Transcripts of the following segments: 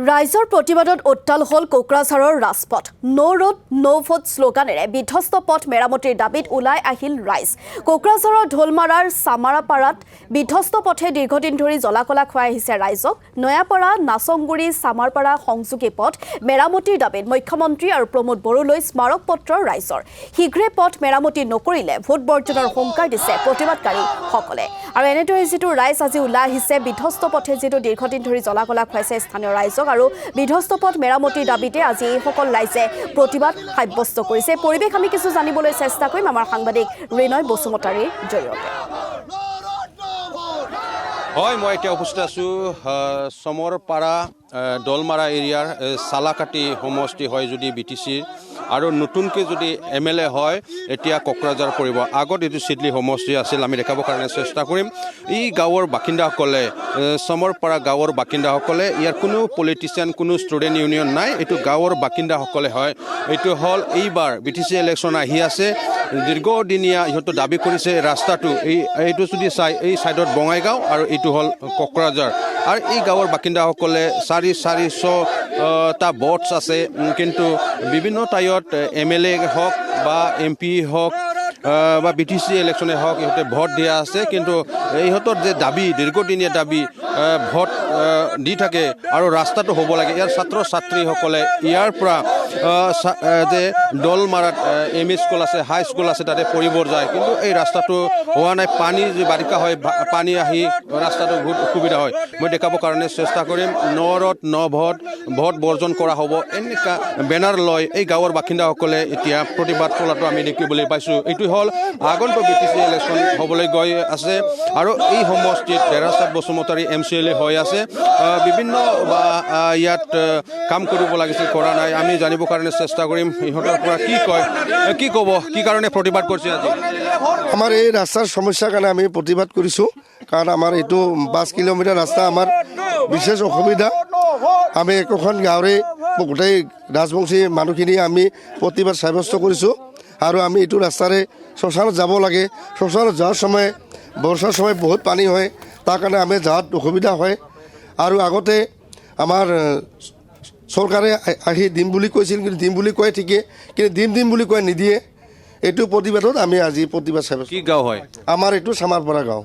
ৰাইজৰ প্ৰতিবাদত উত্তাল হ'ল কোকৰাঝাৰৰ ৰাজপথ। নো ৰোড নো ভোট শ্লোগানেৰে বিধ্বস্ত পথ মেৰামতিৰ দাবীত ওলাই আহিল ৰাইজ। কোকৰাঝাৰৰ ঢোলমাৰাৰ চামাৰাপাৰাত বিধ্বস্ত পথে দীৰ্ঘদিন ধৰি জ্বলাকলা খুৱাই আহিছে ৰাইজক। নয়াপাৰা নাচংগুৰি চামাৰপাৰা সংযোগী পথ মেৰামতিৰ দাবীত মুখ্যমন্ত্ৰী আৰু প্ৰমোদ বড়োলৈ স্মাৰক পত্ৰ ৰাইজৰ। শীঘ্ৰে পথ মেৰামতি নকৰিলে ভোট বৰ্জনৰ হুংকাৰ দিছে প্ৰতিবাদকাৰীসকলে। আৰু এনেদৰে যিটো ৰাইজ আজি ওলাই আহিছে বিধ্বস্ত পথে যিটো দীৰ্ঘদিন ধৰি জ্বলাকলা খুৱাইছে স্থানীয় ৰাইজক আৰু বিধ্বস্ত পথ মেৰামতিৰ দাবীতে আজি এইসকল ৰাইজে প্ৰতিবাদ সাব্যস্ত কৰিছে। পৰিৱেশ আমি কিছু জানিবলৈ চেষ্টা কৰিম আমাৰ সাংবাদিক ৰিনয় বসুমতাৰীৰ জৰিয়তে। হয়, মই এতিয়া উপস্থিত আছোঁ চমৰপাৰা দলমাৰা এৰিয়াৰ চালাকাটি সমষ্টি হয় যদি BTCৰ আৰু নতুনকৈ যদি MLA হয় এতিয়া কোকৰাঝাৰ পৰিব। আগত এইটো চিডলি সমষ্টি আছিল, আমি দেখাবৰ কাৰণে চেষ্টা কৰিম। এই গাঁৱৰ বাসিন্দাসকলে চমৰপাৰা গাঁৱৰ বাসিন্দাসকলে ইয়াৰ কোনো পলিটিচিয়ান কোনো ষ্টুডেণ্ট ইউনিয়ন নাই, এইটো গাঁৱৰ বাসিন্দাসকলে হয়। এইটো হ'ল এইবাৰ BTC ইলেকশ্যন আহি আছে, দীৰ্ঘদিনীয়া ইহঁতে দাবী কৰিছে ৰাস্তাটো এইটো যদি চাই এই ছাইডত বঙাইগাঁও আৰু এইটো হ'ল কোকৰাঝাৰ। আৰু এই গাঁৱৰ বাসিন্দাসকলে 450টা ভোটছ আছে, কিন্তু বিভিন্ন ঠাইত MLA হওক বা MP হওক বা BTC ইলেকশ্যনে হওক ইহঁতে ভোট দিয়া আছে, কিন্তু ইহঁতৰ যে দাবী দীৰ্ঘদিনীয়া দাবী ভোট দি থাকে আৰু ৰাস্তাটো হ'ব লাগে। ইয়াৰ ছাত্ৰ ছাত্ৰীসকলে ইয়াৰ পৰা যে দলমাৰাত ME স্কুল আছে, হাই স্কুল আছে, তাতে পঢ়িব যায়, কিন্তু এই ৰাস্তাটো হোৱা নাই। পানী যে বাৰিষা হয় পানী আহি ৰাস্তাটো বহুত অসুবিধা হয়। মই দেখাবৰ কাৰণে চেষ্টা কৰিম। নো ৰোড নো ভোট, ভোট বৰ্জন কৰা হ'ব এনেকুৱা বেনাৰ লৈ এই গাঁৱৰ বাসিন্দাসকলে এতিয়া প্ৰতিবাদ চলোৱাটো আমি দেখিবলৈ পাইছোঁ। এইটো হ'ল আগন্তুক BTC ইলেকশ্যন হ'বলৈ গৈ আছে আৰু এই সমষ্টিত ডেৰাচাঁদ বসুমতাৰী MCLA হৈ আছে। বিভিন্ন ইয়াত কাম কৰিব লাগিছিল, কৰা নাই। আমি জানিবৰ কাৰণে চেষ্টা কৰিম ইহঁতৰ পৰা কি কয়, কি ক'ব, কি কাৰণে প্ৰতিবাদ কৰিছে আজি। আমাৰ এই ৰাস্তাৰ সমস্যাৰ কাৰণে আমি প্ৰতিবাদ কৰিছোঁ, কাৰণ আমাৰ এইটো 5 কিলোমিটাৰ ৰাস্তা আমাৰ বিশেষ অসুবিধা। আমি একোখন গাঁৱৰে গোটেই ৰাজবংশী মানুহখিনি আমি প্ৰতিবাদ সাব্যস্ত কৰিছোঁ আৰু আমি এইটো ৰাস্তাৰে শ্মশানত যাব লাগে। শ্মশানত যোৱাৰ সময় বৰ্ষাৰ সময় বহুত পানী হয়, তাৰ কাৰণে আমি যোৱাত অসুবিধা হয়। আৰু আগতে আমাৰ চৰকাৰে আহি দিম বুলি কৈছিল, কিন্তু দিম বুলি কয় ঠিকেই, কিন্তু দিম বুলি কয় নিদিয়ে। এইটো প্ৰতিবাদত আমি আজি প্ৰতিবাদ সাব্যস্ত। কি গাঁও হয় আমাৰ এইটো চামাৰপাৰা গাঁও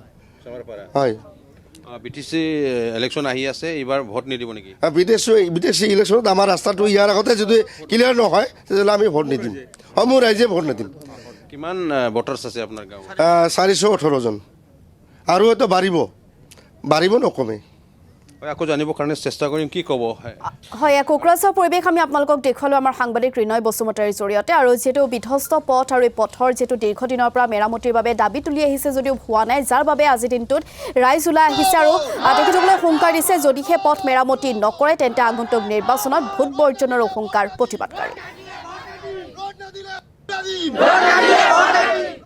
হয়। BTC ইলেকশ্যন আহি আছে, এইবাৰ ভোট নিদিব নেকি? BTC ইলেকশ্যনত আমাৰ ৰাস্তাটো ইয়াৰ আগতে যদি ক্লিয়াৰ নহয় তেতিয়াহ'লে আমি ভোট নিদিম। হয়, মোৰ ৰাইজে ভোট নিদিম। কিমান ভোটাৰ্ছ আছে আপোনাৰ গাঁৱত? 418 জন, আৰু এইটো বাঢ়িব নকমে। আকৌ জানিবৰ কাৰণে চেষ্টা কৰিম, কি ক'ব। হয়, কোকৰাঝাৰ পৰিৱেশ আমি আপোনালোকক দেখুৱালোঁ আমাৰ সাংবাদিক ৰিনয় বসুমতাৰীৰ জৰিয়তে। আৰু যিহেতু বিধ্বস্ত পথ আৰু এই পথৰ যিটো দীৰ্ঘদিনৰ পৰা মেৰামতিৰ বাবে দাবী তুলি আহিছে যদিও হোৱা নাই, যাৰ বাবে আজিৰ দিনটোত ৰাইজ ওলাই আহিছে আৰু তেখেতসকলে হুংকাৰ দিছে যদিহে পথ মেৰামতি নকৰে তেন্তে আগন্তুক নিৰ্বাচনত ভোট বৰ্জনৰো হুংকাৰ প্ৰতিবাদকাৰী।